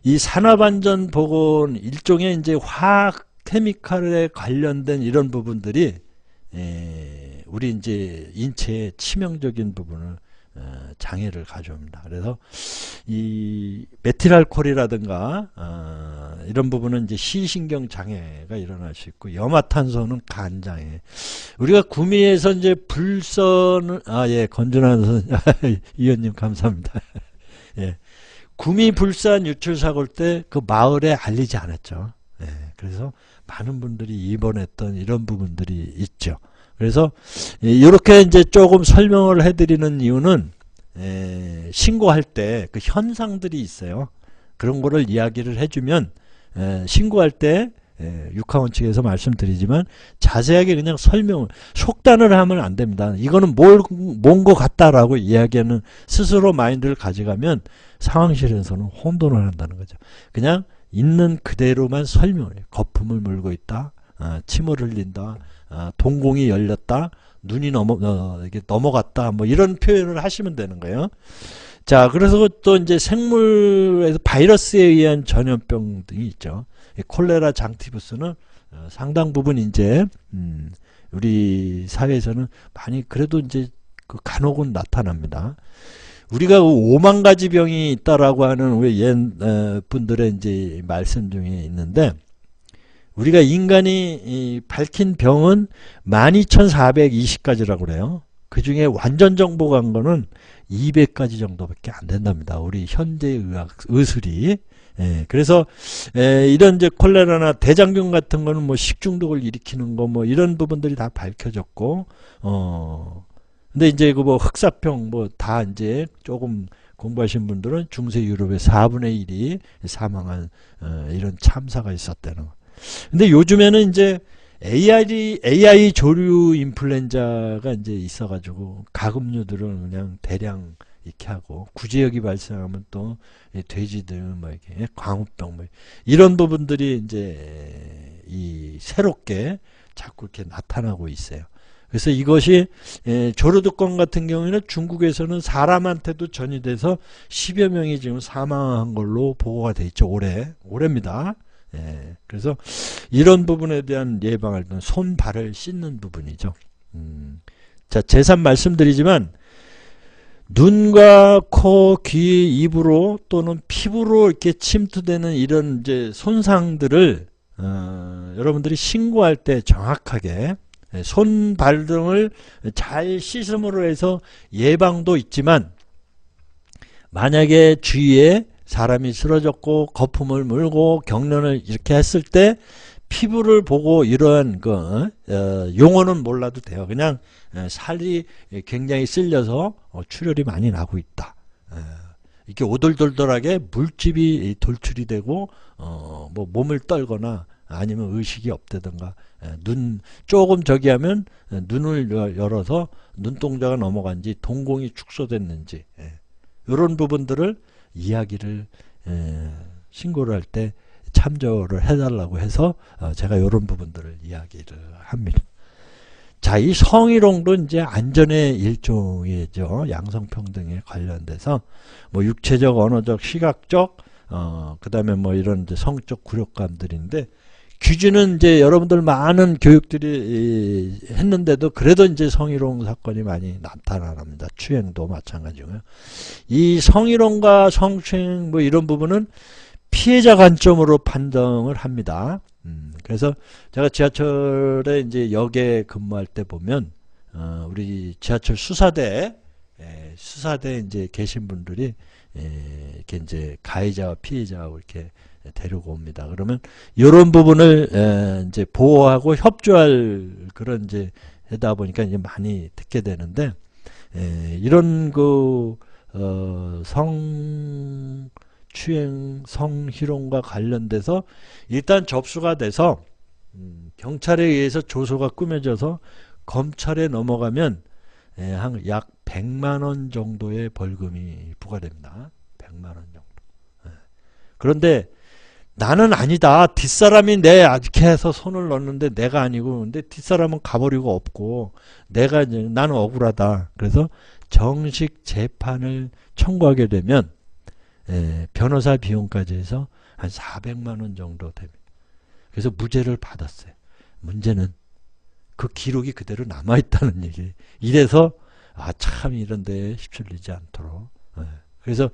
이 산업안전보건 일종의 이제 화학 케미칼에 관련된 이런 부분들이 우리 이제 인체에 치명적인 부분을 장애를 가져옵니다. 그래서 이 메틸알코올이라든가 이런 부분은 이제 시신경 장애가 일어날 수 있고, 염화탄소는 간 장애. 우리가 구미에서 이제 불선을 예, 건전한 선 위원님 감사합니다. 예. 구미 불산 유출 사고일 때 그 마을에 알리지 않았죠. 예. 그래서 많은 분들이 입원했던 이런 부분들이 있죠. 그래서 이렇게 이제 조금 설명을 해드리는 이유는 신고할 때 그 현상들이 있어요. 그런 거를 이야기를 해주면 신고할 때 육하원 측에서 말씀드리지만 자세하게 그냥 설명을 속단을 하면 안 됩니다. 이거는 뭔 것 같다라고 이야기하는 스스로 마인드를 가져가면 상황실에서는 혼돈을 한다는 거죠. 그냥 있는 그대로만 설명을 해요. 거품을 물고 있다, 침을 흘린다, 동공이 열렸다, 눈이 이게 넘어갔다, 뭐 이런 표현을 하시면 되는 거예요. 자, 그래서 또 이제 생물에서 바이러스에 의한 전염병 등이 있죠. 콜레라, 장티푸스는 상당 부분 이제 우리 사회에서는 많이 그래도 이제 그 간혹은 나타납니다. 우리가 5만 가지 병이 있다라고 하는 우리 옛 분들의 이제 말씀 중에 있는데, 우리가 인간이 밝힌 병은 12,420가지라고 그래요. 그 중에 완전 정보 간 거는 200가지 정도밖에 안 된답니다. 우리 현대 의술이. 그래서 이런 이제 콜레라나 대장균 같은 거는 뭐 식중독을 일으키는 거 뭐 이런 부분들이 다 밝혀졌고, 근데 이제 그 뭐 흑사병 뭐 다 이제 조금 공부하신 분들은 중세 유럽의 4분의 1이 사망한 이런 참사가 있었다는 거. 근데 요즘에는 이제 AI 조류 인플루엔자가 이제 있어가지고 가금류들을 그냥 대량 이렇게 하고, 구제역이 발생하면 또 돼지들 뭐 이렇게 광우병 뭐 이런 부분들이 이제 이 새롭게 자꾸 이렇게 나타나고 있어요. 그래서 이것이 조류독감 같은 경우에는 중국에서는 사람한테도 전이돼서 10여 명이 지금 사망한 걸로 보고가 돼 있죠. 올해입니다. 그래서 이런 부분에 대한 예방할 때는 손, 발을 씻는 부분이죠. 자, 재산 말씀드리지만 눈과 코, 귀, 입으로 또는 피부로 이렇게 침투되는 이런 이제 손상들을 여러분들이 신고할 때 정확하게 손, 발 등을 잘 씻음으로 해서 예방도 있지만, 만약에 주위에 사람이 쓰러졌고 거품을 물고 경련을 이렇게 했을 때 피부를 보고 이러한 용어는 몰라도 돼요. 그냥 살이 굉장히 쓸려서 출혈이 많이 나고 있다. 이렇게 오돌돌돌하게 물집이 돌출이 되고 뭐 몸을 떨거나 아니면 의식이 없다든가, 눈 조금 저기 하면 눈을 열어서 눈동자가 넘어간지 동공이 축소됐는지, 이런 부분들을 이야기를 신고를 할 때 참조를 해달라고 해서 제가 이런 부분들을 이야기를 합니다. 자, 이 성희롱도 이제 안전의 일종이죠. 양성평등에 관련돼서 뭐 육체적, 언어적, 시각적, 그 다음에 뭐 이런 이제 성적 굴욕감들인데, 규준은 이제 여러분들 많은 교육들이 했는데도 그래도 이제 성희롱 사건이 많이 나타납니다. 추행도 마찬가지고요. 이 성희롱과 성추행 뭐 이런 부분은 피해자 관점으로 판정을 합니다. 그래서 제가 지하철에 이제 역에 근무할 때 보면 우리 지하철 수사대 이제 계신 분들이 이렇게 이제 가해자와 피해자하고 이렇게 데리고 옵니다. 그러면 이런 부분을 이제 보호하고 협조할 그런 이제 하다 보니까 이제 많이 듣게 되는데, 이런 성추행, 성희롱과 관련돼서 일단 접수가 돼서 경찰에 의해서 조서가 꾸며져서 검찰에 넘어가면 약 100만 원 정도의 벌금이 부과됩니다. 100만 원 정도. 그런데 나는 아니다. 뒷사람이 이렇게 해서 손을 넣었는데 내가 아니고, 근데 뒷사람은 가버리고 없고 나는 억울하다. 그래서 정식 재판을 청구하게 되면 변호사 비용까지 해서 한 400만 원 정도 됩니다. 그래서 무죄를 받았어요. 문제는 그 기록이 그대로 남아있다는 얘기. 이래서 참 이런데 휩쓸리지 않도록. 그래서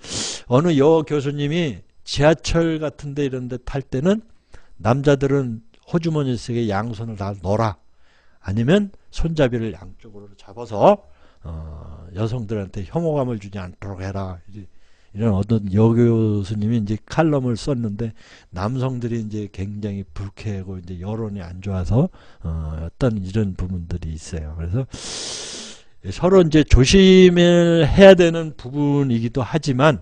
어느 여 교수님이 지하철 같은데 이런데 탈 때는 남자들은 호주머니 속에 양손을 다 넣어라. 아니면 손잡이를 양쪽으로 잡아서 여성들한테 혐오감을 주지 않도록 해라. 이런 어떤 여교수님이 이제 칼럼을 썼는데 남성들이 이제 굉장히 불쾌하고 이제 여론이 안 좋아서 어떤 이런 부분들이 있어요. 그래서 서로 이제 조심을 해야 되는 부분이기도 하지만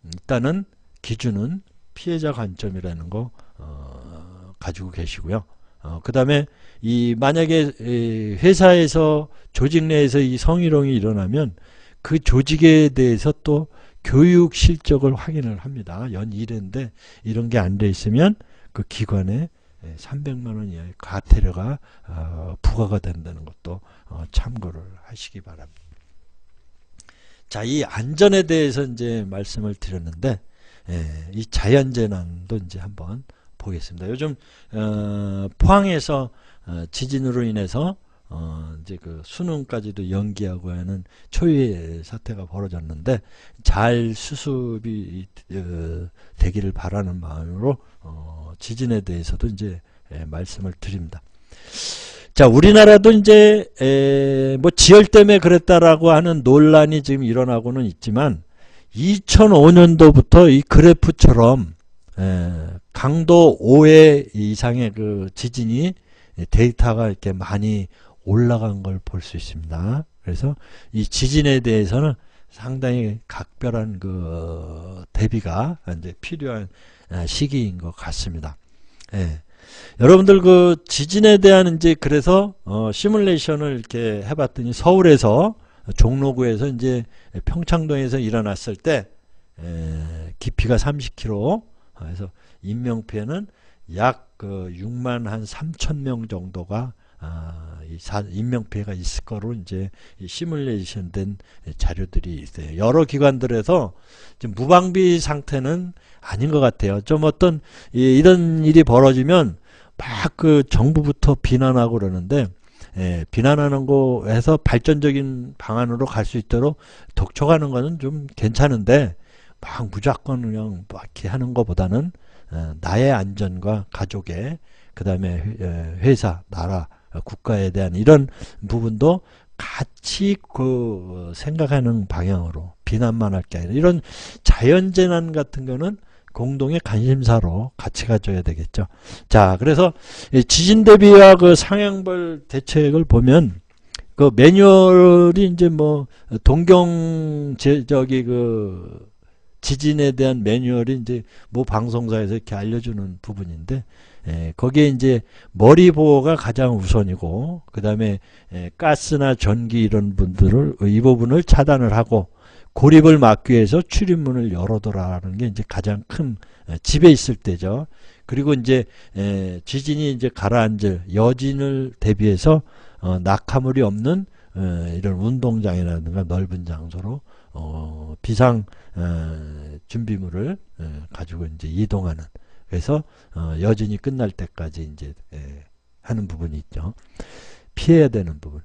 일단은 기준은 피해자 관점이라는 거 가지고 계시고요. 그 다음에 만약에 회사에서 조직 내에서 이 성희롱이 일어나면 그 조직에 대해서 또 교육 실적을 확인을 합니다. 연 1회인데 이런 게 안 돼 있으면 그 기관에 300만 원 이하의 과태료가 부과가 된다는 것도 참고를 하시기 바랍니다. 자, 이 안전에 대해서 이제 말씀을 드렸는데 이 자연재난도 이제 한번 보겠습니다. 요즘 포항에서 지진으로 인해서 이제 그 수능까지도 연기하고 하는 초유의 사태가 벌어졌는데 잘 수습이 되기를 바라는 마음으로 지진에 대해서도 이제 말씀을 드립니다. 자, 우리나라도 이제 뭐 지열 때문에 그랬다라고 하는 논란이 지금 일어나고는 있지만 2005년도부터 이 그래프처럼 강도 5회 이상의 그 지진이 데이터가 이렇게 많이 올라간 걸 볼 수 있습니다. 그래서 이 지진에 대해서는 상당히 각별한 그 대비가 이제 필요한 시기인 것 같습니다. 여러분들 그 지진에 대한 이제 그래서 시뮬레이션을 이렇게 해봤더니 서울에서 종로구에서 이제 평창동에서 일어났을 때 깊이가 30km, 그래서 인명피해는 약 그 6만 한 3천 명 정도가 인명피해가 있을 거로 이제 시뮬레이션 된 자료들이 있어요. 여러 기관들에서 지금 무방비 상태는 아닌 것 같아요. 좀 어떤 이런 일이 벌어지면 막 그 정부부터 비난하고 그러는데 비난하는 거에서 발전적인 방안으로 갈 수 있도록 독촉하는 거는 좀 괜찮은데 막 무조건 그냥 막 이렇게 하는 것보다는 나의 안전과 가족의 그 다음에 회사, 나라, 국가에 대한 이런 부분도 같이 그 생각하는 방향으로 비난만 할 게 아니라 이런 자연재난 같은 거는 공동의 관심사로 같이 가져야 되겠죠. 자, 그래서 지진 대비와 그 상향벌 대책을 보면 그 매뉴얼이 이제 뭐 그 지진에 대한 매뉴얼이 이제 모 방송사에서 이렇게 알려주는 부분인데 거기에 이제 머리 보호가 가장 우선이고 그 다음에 가스나 전기 이런 이 부분을 차단을 하고 고립을 막기 위해서 출입문을 열어둬라는 게 이제 가장 큰 집에 있을 때죠. 그리고 이제 지진이 이제 가라앉을 여진을 대비해서 낙하물이 없는 이런 운동장이라든가 넓은 장소로 비상 준비물을 가지고 이제 이동하는, 그래서 여진이 끝날 때까지 이제 하는 부분이 있죠. 피해야 되는 부분.